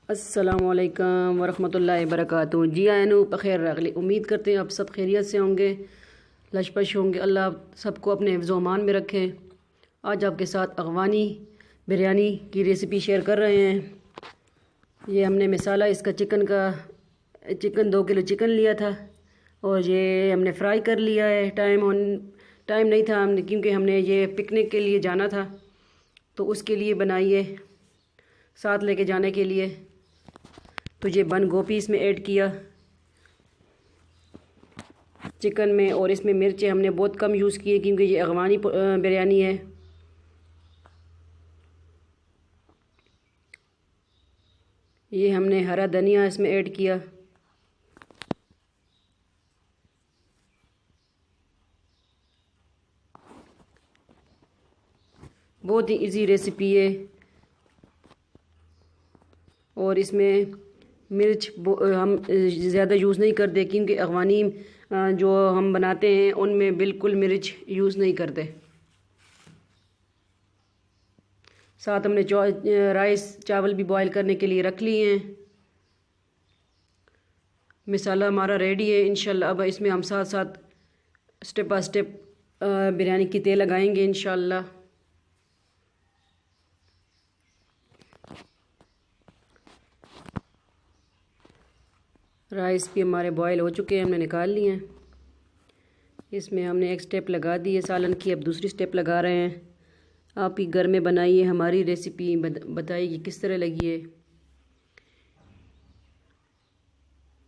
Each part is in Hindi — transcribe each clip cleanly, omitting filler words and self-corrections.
अस्सलामुअलैकुम वरहमतुल्लाहि वबरकातुहू। जी आयनु बख़ैर रागली। उम्मीद करते हैं आप सब खैरियत से होंगे, लशपश होंगे। अल्लाह सबको अपने हिफ्ज़-ओ अमान में रखे। आज आपके साथ अफ़गानी बिरयानी की रेसिपी शेयर कर रहे हैं। ये हमने मसाला इसका चिकन 2 किलो चिकन लिया था और ये हमने फ्राई कर लिया है। टाइम नहीं था हमने, क्योंकि हमने ये पिकनिक के लिए जाना था तो उसके लिए बनाइए, साथ लेके जाने के लिए। तो ये बंद गोभी इसमें ऐड किया चिकन में, और इसमें मिर्चें हमने बहुत कम यूज़ की है क्योंकि ये अफ़गानी बिरयानी है। ये हमने हरा धनिया इसमें ऐड किया। बहुत ही इजी रेसिपी है और इसमें मिर्च हम ज़्यादा यूज़ नहीं करते क्योंकि अफ़गानी जो हम बनाते हैं उनमें बिल्कुल मिर्च यूज़ नहीं करते। साथ हमने चावल भी बॉईल करने के लिए रख लिए हैं। मसाला हमारा रेडी है इंशाल्लाह। अब इसमें हम साथ साथ स्टेप बाय स्टेप बिरयानी की तेल लगाएंगे इंशाल्लाह। राइस भी हमारे बॉयल हो चुके हैं, हमने निकाल लिए हैं। इसमें हमने एक स्टेप लगा दी है सालन की, अब दूसरी स्टेप लगा रहे हैं। आप ही घर में बनाइए, हमारी रेसिपी बताइए कि किस तरह लगी है।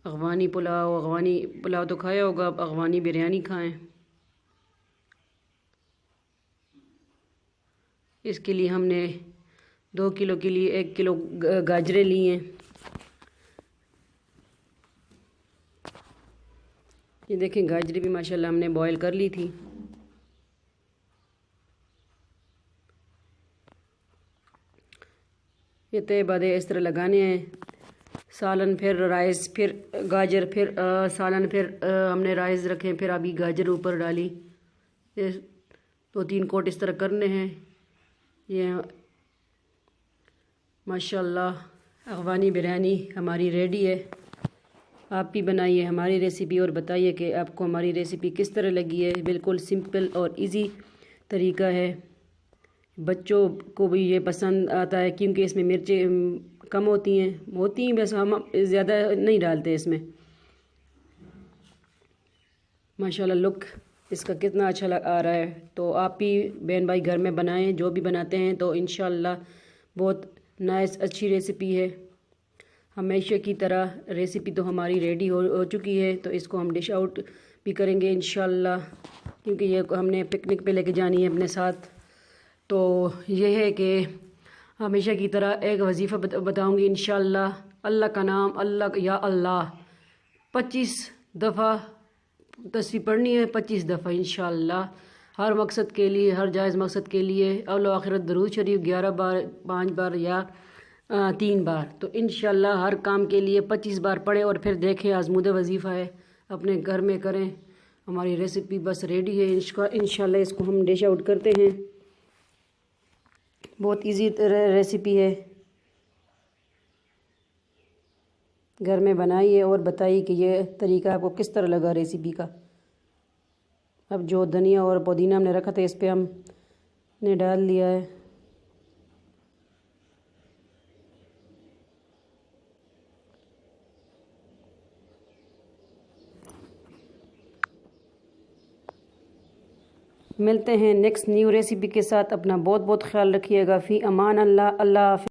अफ़गानी पुलाव तो खाया होगा, अब अफ़गानी बिरयानी खाएं। इसके लिए हमने 2 किलो के लिए 1 किलो गाजरें ली हैं। ये देखें, गाजरें भी माशाल्लाह हमने बॉईल कर ली थी। ये तय बादे इस तरह लगाने हैं। सालन, फिर राइस, फिर गाजर, फिर सालन, फिर हमने राइस रखे, फिर अभी गाजर ऊपर डाली। ये 2-3 कोट इस तरह करने हैं। ये माशाल्लाह अफ़गानी बिरयानी हमारी रेडी है। आप भी बनाइए हमारी रेसिपी और बताइए कि आपको हमारी रेसिपी किस तरह लगी है। बिल्कुल सिंपल और इजी तरीका है, बच्चों को भी ये पसंद आता है क्योंकि इसमें मिर्चें कम होती हैं बस हम ज़्यादा नहीं डालते इसमें। माशाल्लाह लुक इसका कितना अच्छा आ रहा है। तो आप भी बहन भाई घर में बनाएं, जो भी बनाते हैं तो इंशाल्लाह बहुत नाइस अच्छी रेसिपी है। हमेशा की तरह रेसिपी तो हमारी रेडी हो चुकी है, तो इसको हम डिश आउट भी करेंगे इंशाल्लाह, क्योंकि ये हमने पिकनिक पे लेके जानी है अपने साथ। तो ये है कि हमेशा की तरह एक वजीफ़ा बताऊंगी इंशाल्लाह। अल्लाह का नाम, अल्लाह या अल्लाह 25 दफ़ा तस्बीह पढ़नी है, 25 दफ़ा इंशाल्लाह। हर मकसद के लिए, हर जायज़ मकसद के लिए अव्वल आखिरत दरूद शरीफ 11 बार, 5 बार या 3 बार। तो इंशाल्लाह हर काम के लिए 25 बार पढ़ें और फिर देखें। आज़मूद वजीफ़ा है, अपने घर में करें। हमारी रेसिपी बस रेडी है इंशाल्लाह। इसको हम डिश आउट करते हैं। बहुत इजी रेसिपी है, घर में बनाइए और बताइए कि ये तरीका आपको किस तरह लगा रेसिपी का। अब जो धनिया और पुदीना हमने रखा था इस पर हमने डाल दिया है। मिलते हैं नेक्स्ट न्यू रेसिपी के साथ। अपना बहुत बहुत ख्याल रखिएगा। फ़ी अमान अल्लाह। अल्लाह हाफ़िज़।